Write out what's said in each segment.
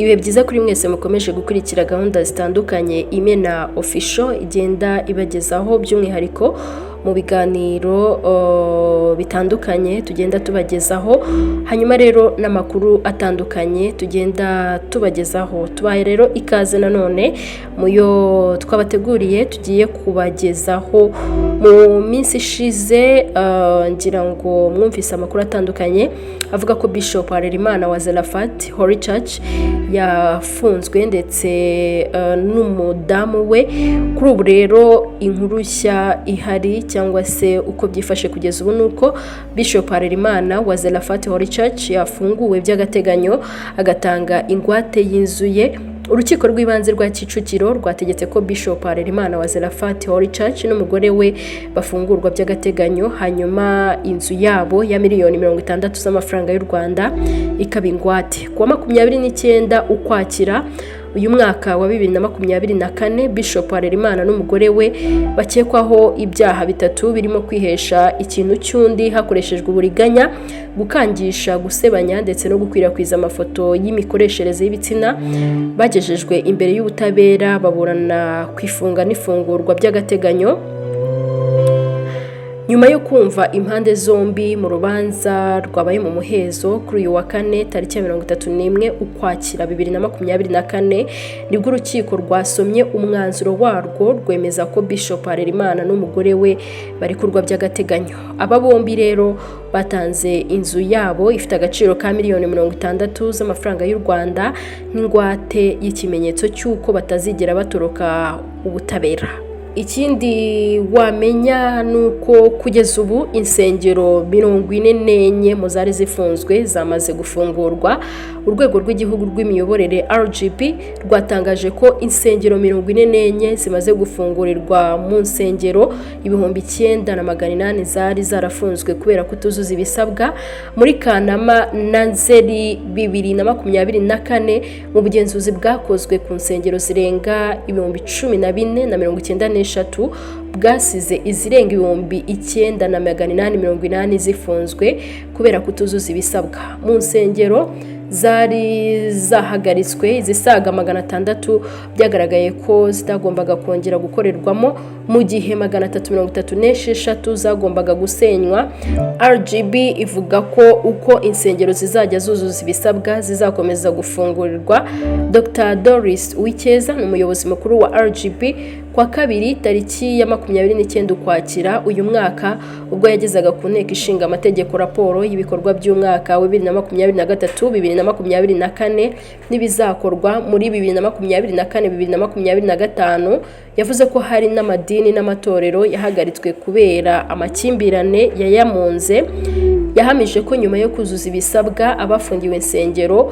Nibihe byiza kuri mwese mukomeje gukurikira gahunda zitandukanye Imena Official igenda ibagezaho by'umwihariko mu biganiro bitandukanye tugenda tubagezaho, hanyuma rero n'amakuru atandukanye tugenda tubagezaho. Tubaye rero ikaze nanone muyo twabateguriye tugiye kubagezaho mu minsi ishize. Ngira ngo mwumvise amakuru atandukanye avuga ko Bishop Harerimana wa Zarephath Holy Church yafunzwe ndetse n'umudamu we. Kuri ubu rero inkuru nshya ihari cyangwa se uko byifashe kugeza ubu nuko Bishop Harerimana wa Zarephath Holy Church yafunguwe by'agateganyo agatanga ingwate y'inzuye. Urukiko rw'ibanze rwa Kicukiro rwategetse ko Bishop Harerimana wa Zarephath Holy Church n'umugore we bafungurwa by'agateganyo, hanyuma inzu yabo ya miliyoni 60 z'amafaranga y'u Rwanda ikaba ingwate. Kuwa 29 Ukwakira uyu mwaka wa 2024 Bishop Harerimana n'umugore we bakekwaho ibyaha bitatu birimo kwihesha ikintu cy'undi hakoreshejwe uburiganya, gukangisha, gusebanya ndetse no gukwirakwiza amafoto y'imikoreshereze y'ibitsina. Bagejejwe imbere y'ubutabera baburana kwifunga n'ifungurwa by'agateganyo nyuma yo kumva impande zombi mu rubanza rwabaye mu muhezo kuri uyu wa kane tariki ya 31 Ukwakira 2024 nibwo urukiko rwasomye umwanzuro warwo rwemeza ko Bishop Harerimana n'umugore we bari kurwa by'agateganyo. Aba bombi rero batanze inzu yabo ifite agaciro ka miliyoni 60 z'amafaranga y'u Rwanda n'ingwate y'ikimenyetso cy'uko batazigera batoroka ubutabera. Ikindi wamenya nuko kugeza ubu insengero 44 mu zari zifunzwe zamaze gufungurwa. Urwego rw'igihugu rw'imiyoborere RGB rwatangaje ko insengero 44 zimaze gufungurirwa mu nsengero 9,800 zari zarafunzwe kubera kutuzuza ibisabwa. Muri Kanama na Nzeri 2024 mu bugenzuzi bwakozwe ku nsengero zirenga 14,094 bwasize izirenga 9,880 zifunzwe kubera kutuzuza ibisabwa. Mu nsengero zari zahagaritswe izisaga 600 byagaragaye ko zitagombaga kongera gukorerwamo, mu gihe 336 zagombaga gusenywa. RGB ivuga ko uko insengero zizajya zuzuza ibisabwa zizakomeza gufungurirwa. Dr. Doris Uwicyeza n'umuyobozi mukuru wa RGB kwa kabiri tariki ya 29 Ukwakira uyu mwaka ubwo yagezaga ku nteko ishinga amategeko raporo y'ibikorwa by'umwaka wa 2023-2024 n'ibizakorwa muri 2024-2025, yavuze ko hari n'amadini n'amatorero yahagaritswe kubera amakimbirane yayamunze. Yahamije ko nyuma yo kuzuza ibisabwa abafungiwe insengero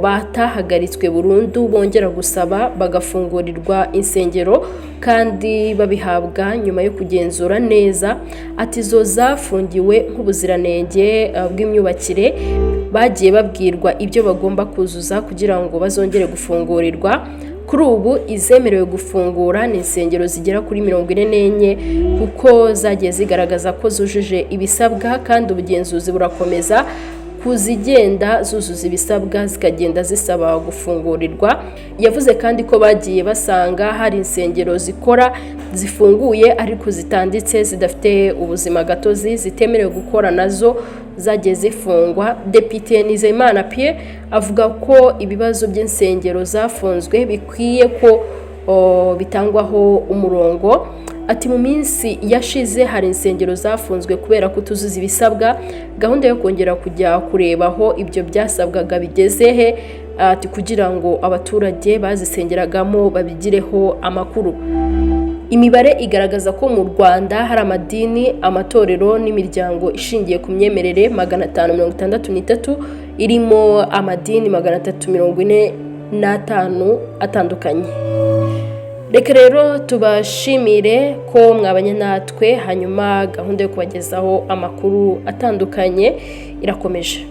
batahagaritswe burundu bongera gusaba bagafungurirwa insengero kandi babihabwa nyuma yo kugenzura neza ati zo zafungiwe nk'ubuziranenge bw'imyubakire, bagiye babwirwa ibyo bagomba kuzuza kugira ngo bazongere gufungurirwa. Kuri ubu izemerewe gufungura ni insengero zigera kuri 44 kuko zagiye zigaragaza ko zujuje ibisabwa kandi ubugenzuzi burakomeza kuzigenda zuzuza ibisabwa zikagenda zisaba gufungurirwa. Yavuze kandi ko bagiye basanga hari insengero zikora zifunguye ariko zitanditse zidafite ubuzima gatozi zitemerewe gukora nazo zagiye zifungwa. Depite Nizeyimana Pierre avuga ko ibibazo by'insengero zafunzwe bikwiye ko bitangwaho umurongo. Ati mu minsi yashize hari insengero zafunzwe kubera kutuzuza ibisabwa, gahunda yo kongera kujya kurebaho ibyo byasabwaga bigeze he, ati kugira ngo abaturage bazisengeragamo babigireho amakuru. Imibare igaragaza ko mu Rwanda hari amadini, amatorero n'imiryango ishingiye ku myemerere 563 irimo amadini 345 atandukanye. Reka rero tubashimire ko mwabanye natwe, hanyuma gahunda yo kubagezaho amakuru atandukanye irakomeje.